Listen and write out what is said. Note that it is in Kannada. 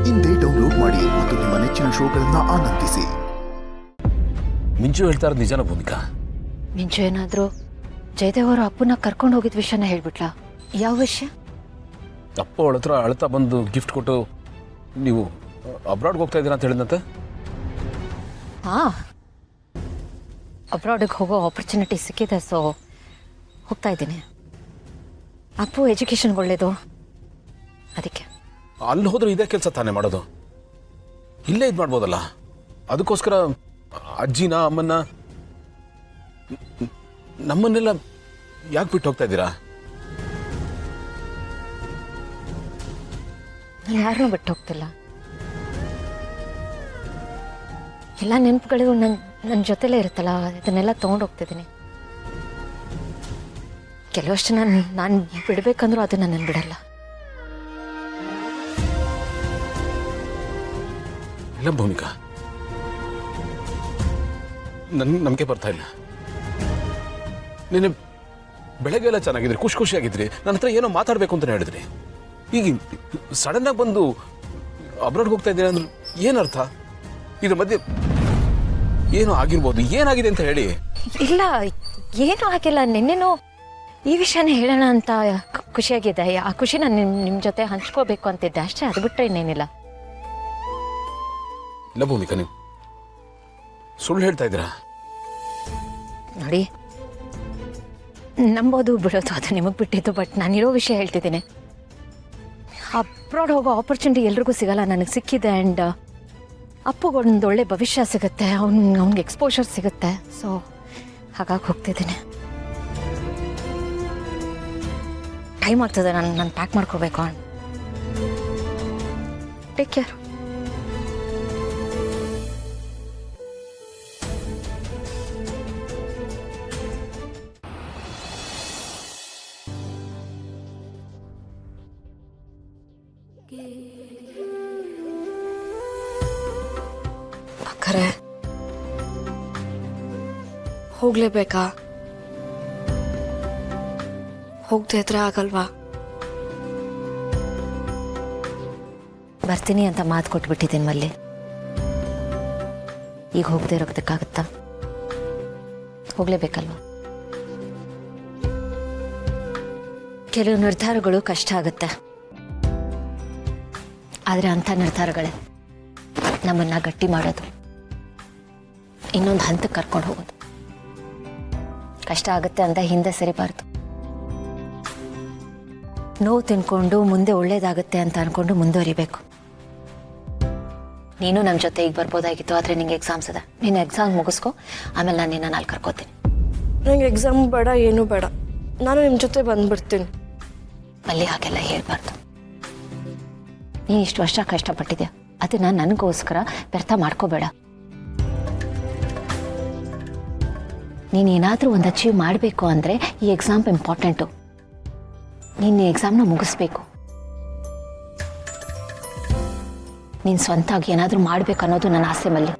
ಇಂದೇ ಡೌನ್ಲೋಡ್ ಮಾಡಿ ಮತ್ತು ನಿಮ್ಮ ನೆಚ್ಚಿನ ಶೋಗಳನ್ನ ಆನಂದಿಸಿ. ಮಿಂಚು ಹೇಳ್ತಾ ಇರೋದು ನಿಜಾನ ಭೂಮಿಕಾ? ಮಿಂಚು ಏನಾದರೂ ಜಯದೇವ್ ಅವರ ಅಪ್ಪನ ಕರ್ಕೊಂಡು ಹೋಗಿದ್ದ ವಿಷಯನ ಹೇಳ್ಬಿಟ್ಲಾ? ಯಾವ ವಿಷಯ? ಅಪ್ಪ ಅವಳ ಹತ್ರ ಅಳ್ತಾ ಬಂದು ಗಿಫ್ಟ್ ಕೊಟ್ಟು ನೀವು ಅಬ್ರಾಡ್ಗೆ ಹೋಗ್ತಾ ಇದ್ದೀರಾ ಅಂತ ಹೇಳಿದಂತೆ. ಹಾಂ, ಅಬ್ರಾಡಿಗೆ ಹೋಗೋ ಆಪರ್ಚುನಿಟಿ ಸಿಕ್ಕಿದೆ, ಸೊ ಹೋಗ್ತಾ ಇದ್ದೀನಿ. ಅಪ್ಪು ಎಜುಕೇಷನ್ಗೆ ಒಳ್ಳೇದು, ಅದಕ್ಕೆ. ಅಲ್ಲಿ ಹೋದ್ರೆ ಇದೇ ಕೆಲಸ ತಾನೇ ಮಾಡೋದು, ಇಲ್ಲೇ ಇದು ಮಾಡ್ಬೋದಲ್ಲ. ಅದಕ್ಕೋಸ್ಕರ ಅಜ್ಜಿನ ಅಮ್ಮನ್ನ ನಮ್ಮನ್ನೆಲ್ಲ ಯಾಕೆ ಬಿಟ್ಟು ಹೋಗ್ತಾ ಇದ್ದೀರಾ? ನಾನು ಯಾರನ್ನೂ ಬಿಟ್ಟು ಹೋಗ್ತಿಲ್ಲ. ಎಲ್ಲ ನೆನಪುಗಳು ನನ್ನ ಜೊತೆಲೇ ಇರುತ್ತಲ್ಲ, ಅದನ್ನೆಲ್ಲ ತೊಗೊಂಡು ಹೋಗ್ತಿದ್ದೀನಿ. ಕೆಲವಷ್ಟು ನಾನು ಬಿಡಬೇಕಂದ್ರೂ ಅದು ನನ್ನನ್ನು ಬಿಡಲ್ಲ. ಇಲ್ಲ ಭೂಮಿಕಾ, ನಮಗೆ ಬರ್ತಾ ಇಲ್ಲ. ನೀನು ಬೆಳಗ್ಗೆಲ್ಲ ಚೆನ್ನಾಗಿದ್ರಿ, ಖುಷಿಯಾಗಿದ್ರಿ, ನನ್ನ ಹತ್ರ ಏನೋ ಮಾತಾಡಬೇಕು ಅಂತ ಹೇಳಿದ್ರಿ. ಈಗ ಸಡನ್ ಆಗಿ ಬಂದು ಅಬ್ರಾಡ್ಗೆ ಹೋಗ್ತಾ ಇದ್ದೀರಾ ಅಂದ್ರೆ ಏನರ್ಥ? ಇದ್ರ ಮಧ್ಯೆ ಏನೋ ಆಗಿರ್ಬೋದು, ಏನಾಗಿದೆ ಅಂತ ಹೇಳಿ. ಇಲ್ಲ, ಏನೂ ಆಗಿಲ್ಲ. ನಿನ್ನೆನೂ ಈ ವಿಷಯನೇ ಹೇಳೋಣ ಅಂತ ಖುಷಿಯಾಗಿದೆ. ಆ ಖುಷಿನ ನಿಮ್ಮ ಜೊತೆ ಹಂಚ್ಕೋಬೇಕು ಅಂತಿದ್ದೆ ಅಷ್ಟೇ, ಅದು ಬಿಟ್ಟರೆ ಇನ್ನೇನಿಲ್ಲ. ಇಲ್ಲ ಭೂಮಿಕಾ, ನೀವು ಸುಳ್ಳು ಹೇಳ್ತಾ ಇದ್ದೀರಾ. ನೋಡಿ, ನಂಬೋದು ಬಿಡೋದು ಅದು ನಿಮಗೆ ಬಿಟ್ಟಿದ್ದು, ಬಟ್ ನಾನಿರೋ ವಿಷಯ ಹೇಳ್ತಿದ್ದೀನಿ. ಅಬ್ರಾಡ್ ಹೋಗೋ ಆಪರ್ಚುನಿಟಿ ಎಲ್ರಿಗೂ ಸಿಗಲ್ಲ, ನನಗೆ ಸಿಕ್ಕಿದೆ. ಆ್ಯಂಡ್ ಅಪ್ಪಗೊಂದು ಒಳ್ಳೆ ಭವಿಷ್ಯ ಸಿಗುತ್ತೆ, ಅವ್ನಿಗೆ ಎಕ್ಸ್ಪೋಜರ್ ಸಿಗುತ್ತೆ. ಸೊ ಹಾಗಾಗಿ ಹೋಗ್ತಿದ್ದೀನಿ. ಟೈಮ್ ಆಗ್ತದೆ, ನಾನು ಪ್ಯಾಕ್ ಮಾಡ್ಕೋಬೇಕು. Take care. ಅಕ್ಕರೆ ಹೋಗ್ಲೇಬೇಕಾ? ಹೋಗದೆ ಇದ್ರೆ ಆಗಲ್ವಾ? ಬರ್ತೀನಿ ಅಂತ ಮಾತು ಕೊಟ್ಬಿಟ್ಟಿದ್ದೀನಿ ಮಲ್ಲಿ. ಈಗ ಹೋಗದೆ ಇರೋದಕ್ಕಾಗತ್ತಾ? ಹೋಗ್ಲೇಬೇಕಲ್ವಾ? ಕೆಲವು ನಿರ್ಧಾರಗಳು ಕಷ್ಟ ಆಗುತ್ತೆ, ಆದರೆ ಅಂಥ ನಿರ್ಧಾರಗಳೇ ನಮ್ಮನ್ನ ಗಟ್ಟಿ ಮಾಡೋದು, ಇನ್ನೊಂದು ಹಂತಕ್ಕೆ ಕರ್ಕೊಂಡು ಹೋಗೋದು. ಕಷ್ಟ ಆಗುತ್ತೆ ಅಂತ ಹಿಂದೆ ಸರಿಬಾರ್ದು. ನೋವು ತಿನ್ಕೊಂಡು ಮುಂದೆ ಒಳ್ಳೇದಾಗುತ್ತೆ ಅಂತ ಅನ್ಕೊಂಡು ಮುಂದುವರಿಬೇಕು. ನೀನು ನಮ್ಮ ಜೊತೆ ಈಗ ಬರ್ಬೋದಾಗಿತ್ತು, ಆದರೆ ನಿಂಗೆ ಎಕ್ಸಾಮ್ಸ್ ಇದೆ. ನೀನು ಎಕ್ಸಾಮ್ ಮುಗಿಸ್ಕೊ, ಆಮೇಲೆ ನಾನು ನಿನ್ನ ಅಲ್ಲಿ ಕರ್ಕೋತೀನಿ. ನಂಗೆ ಎಕ್ಸಾಮ್ ಬೇಡ, ಏನೂ ಬೇಡ, ನಾನು ನಿಮ್ಮ ಜೊತೆ ಬಂದ್ಬಿಡ್ತೀನಿ. ಅಲ್ಲಿ ಹಾಗೆಲ್ಲ ಹೇಳ್ಬಾರ್ದು. ನೀನು ಇಷ್ಟು ವರ್ಷ ಕಷ್ಟಪಟ್ಟಿದ್ಯಾ, ಅದನ್ನ ನನಗೋಸ್ಕರ ವ್ಯರ್ಥ ಮಾಡ್ಕೋಬೇಡ. ನೀನೇನಾದರೂ ಒಂದು ಅಚೀವ್ ಮಾಡಬೇಕು ಅಂದರೆ ಈ ಎಕ್ಸಾಮ್ ಇಂಪಾರ್ಟೆಂಟು. ನೀನು ಈ ಎಕ್ಸಾಮ್ನ ಮುಗಿಸ್ಬೇಕು. ನೀನು ಸ್ವಂತಾಗಿ ಏನಾದರೂ ಮಾಡಬೇಕು ಅನ್ನೋದು ನನ್ನ ಆಸೆ ಮಲ್ಲಿ.